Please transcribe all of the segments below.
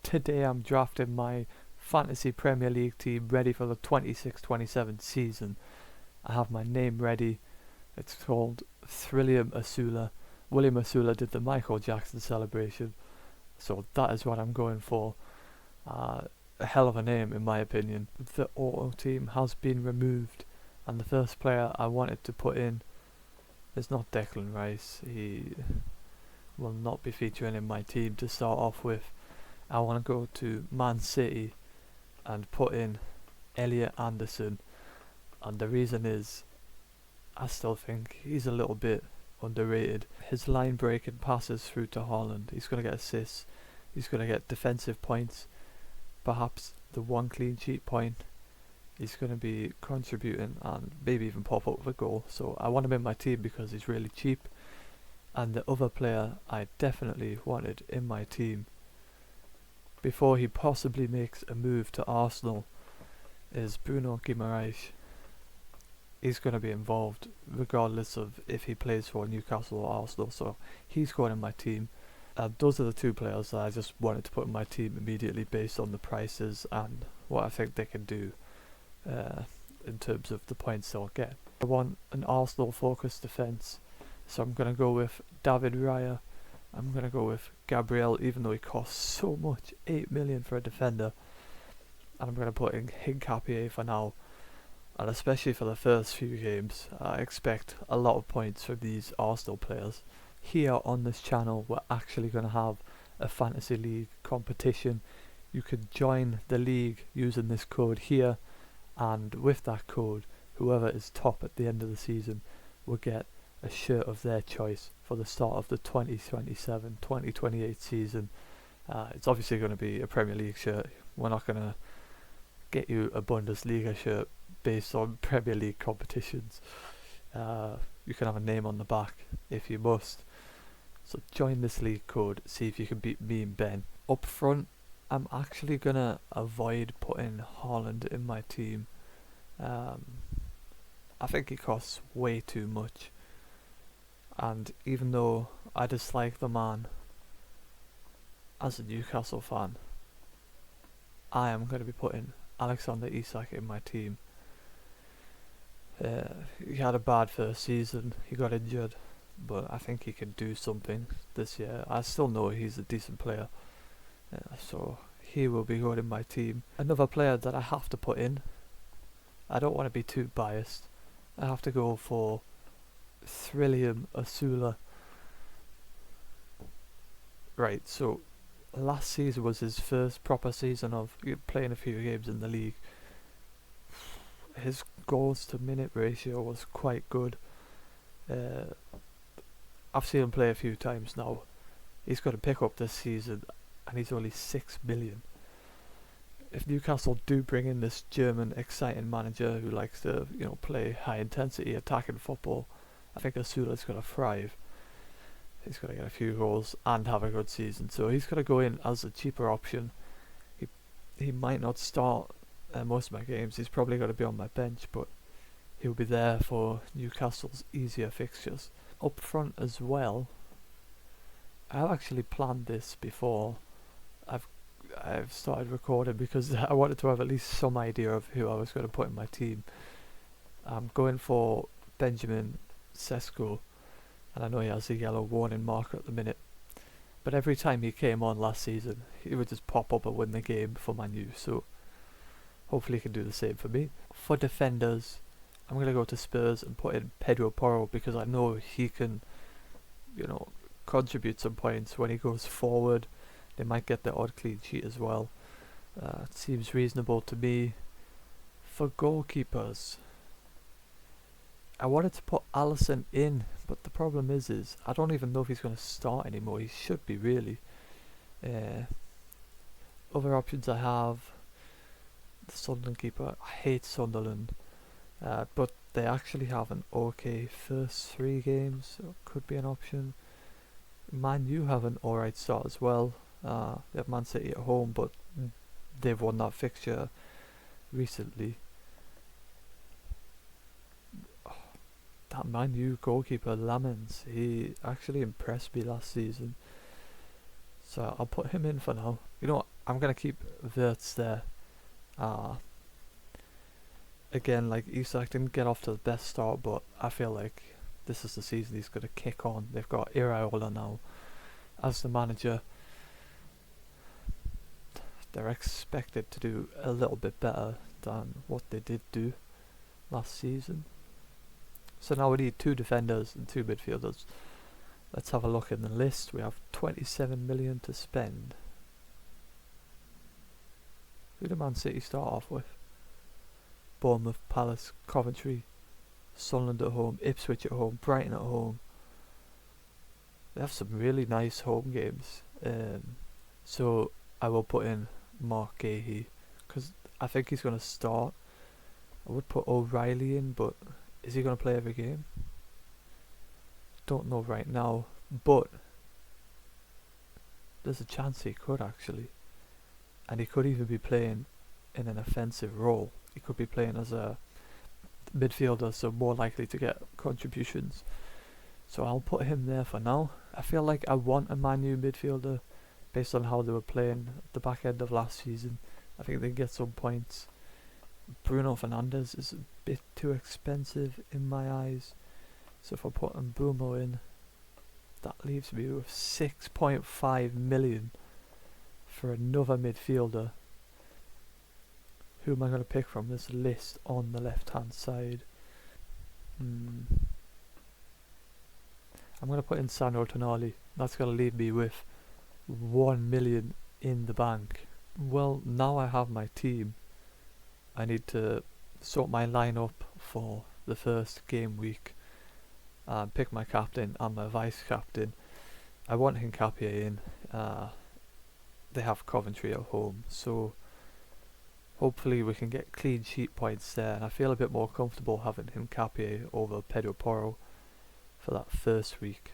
Today I'm drafting my Fantasy Premier League team ready for the 26-27 season. I have my name ready. It's called Thrillium Asula. William Asula did the Michael Jackson celebration, so that is what I'm going for. A hell of a name in my opinion. The auto team has been removed, and the first player I wanted to put in is not Declan Rice. He will not be featuring in my team to start off with. I want to go to Man City and put in Elliot Anderson, and the reason is I still think he's a little bit underrated. His line breaking passes through to Haaland, he's going to get assists, he's going to get defensive points, perhaps the one clean sheet point. He's going to be contributing and maybe even pop up with a goal, so I want him in my team because he's really cheap. And the other player I definitely wanted in my team before he possibly makes a move to Arsenal is Bruno Guimaraes. He's going to be involved regardless of if he plays for Newcastle or Arsenal, so he's going in my team. Those are the two players that I just wanted to put in my team immediately based on the prices and what I think they can do in terms of the points they'll get. I want an Arsenal focused defence, so I'm going to go with David Raya. I'm going to go with Gabriel, even though he costs so much, 8 million for a defender. And I'm going to put in Hincapié for now. And especially for the first few games, I expect a lot of points from these Arsenal players. Here on this channel, we're actually going to have a fantasy league competition. You can join the league using this code here, and with that code, whoever is top at the end of the season will get a shirt of their choice for the start of the 2027-2028 season. It's obviously going to be a Premier League shirt. We're not going to get you a Bundesliga shirt based on Premier League competitions. You can have a name on the back if you must. So join this league code, see if you can beat me and Ben. Up front, I'm actually going to avoid putting Haaland in my team. I think he costs way too much. And even though I dislike the man, as a Newcastle fan, I am going to be putting Alexander Isak in my team. He had a bad first season, he got injured, but I think he can do something this year. I still know he's a decent player, so he will be going in my team. Another player that I have to put in, I don't want to be too biased, I have to go for Thrillium Asula. Right, so last season was his first proper season of playing a few games in the league. His goals to minute ratio was quite good. I've seen him play a few times now. He's got to pick up this season and he's only 6 million. If Newcastle do bring in this German exciting manager who likes to, play high intensity attacking football, I think Asula's going to thrive. He's going to get a few goals and have a good season, so he's going to go in as a cheaper option. He might not start most of my games, he's probably going to be on my bench, but he'll be there for Newcastle's easier fixtures. Up front as well, I've actually planned this before I've started recording because I wanted to have at least some idea of who I was going to put in my team. I'm going for Benjamin Sesko, and I know he has a yellow warning mark at the minute, but every time he came on last season he would just pop up and win the game for Man U, so hopefully he can do the same for me. For defenders, I'm going to go to Spurs and put in Pedro Porro because I know he can contribute some points when he goes forward. They might get the odd clean sheet as well. It seems reasonable to me. For goalkeepers, I wanted to put Alisson in, but the problem is I don't even know if he's going to start anymore. He should be, really. Other options I have, the Sunderland keeper. I hate Sunderland, but they actually have an okay first 3 games, so it could be an option. Man U have an alright start as well. They have Man City at home, but they've won that fixture recently. That Man U goalkeeper Lamens, he actually impressed me last season, so I'll put him in for now. I'm going to keep Wirtz there. Again, like Isak didn't get off to the best start, but I feel like this is the season he's going to kick on. They've got Iraola now as the manager. They're expected to do a little bit better than what they did do last season. So now we need 2 defenders and 2 midfielders. Let's have a look in the list. We have 27 million to spend. Who did Man City start off with? Bournemouth, Palace, Coventry, Sunderland at home, Ipswich at home, Brighton at home. They have some really nice home games. So I will put in Mark Gahey because I think he's going to start. I would put O'Reilly in, but is he going to play every game? Don't know right now, but there's a chance he could actually. And he could even be playing in an offensive role. He could be playing as a midfielder, so more likely to get contributions. So I'll put him there for now. I feel like I want a Man U midfielder based on how they were playing at the back end of last season. I think they get some points. Bruno Fernandes is a bit too expensive in my eyes. So if I put Mbeumo in, that leaves me with 6.5 million for another midfielder. Who am I going to pick from this list on the left hand side? I'm going to put in Sandro Tonali. That's going to leave me with 1 million in the bank. Well, now I have my team. I need to sort my lineup for the first game week. Pick my captain and my vice captain. I want Hincapié in. They have Coventry at home, so hopefully we can get clean sheet points there, and I feel a bit more comfortable having Hincapié over Pedro Porro for that first week.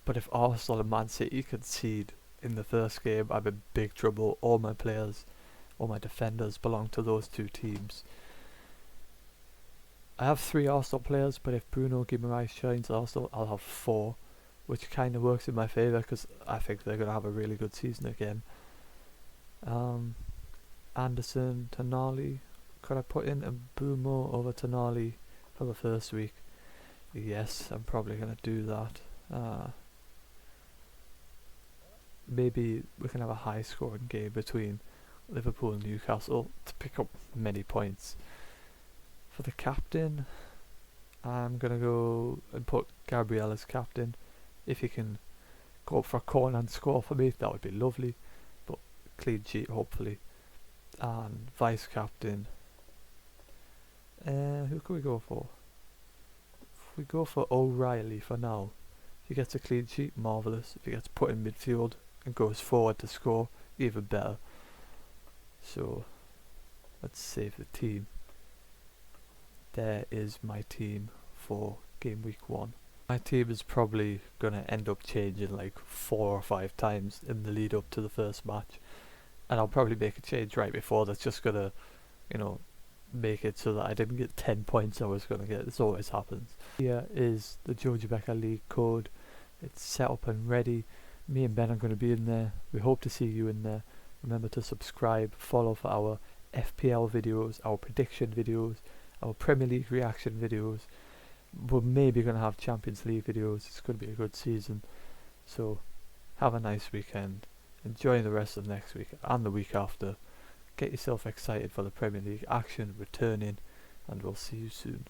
But if Arsenal and Man City concede in the first game, I'm in big trouble. All my players, all my defenders belong to those 2 teams. I have 3 Arsenal players, but if Bruno Guimaraes joins Arsenal, I'll have 4, which kind of works in my favour because I think they're going to have a really good season again. Anderson, Tonali. Could I put in Mbeumo over Tonali for the first week? Yes, I'm probably going to do that. Maybe we can have a high scoring game between Liverpool and Newcastle to pick up many points. For the captain, I'm going to go and put Gabriel as captain. If he can go up for a corner and score for me, that would be lovely. But clean sheet, hopefully. And vice captain, who can we go for? If we go for O'Reilly for now, if he gets a clean sheet, marvellous. If he gets put in midfield and goes forward to score, even better. So let's save the team. There is my team for game week 1. My team is probably going to end up changing like 4 or 5 times in the lead up to the first match. And I'll probably make a change right before that's just going to, make it so that I didn't get 10 points I was going to get. This always happens. Here is the JoJaBeCa League code. It's set up and ready. Me and Ben are going to be in there. We hope to see you in there. Remember to subscribe, follow for our FPL videos, our prediction videos, our Premier League reaction videos. We're maybe going to have Champions League videos. It's going to be a good season. So have a nice weekend. Enjoy the rest of next week and the week after. Get yourself excited for the Premier League action returning, and we'll see you soon.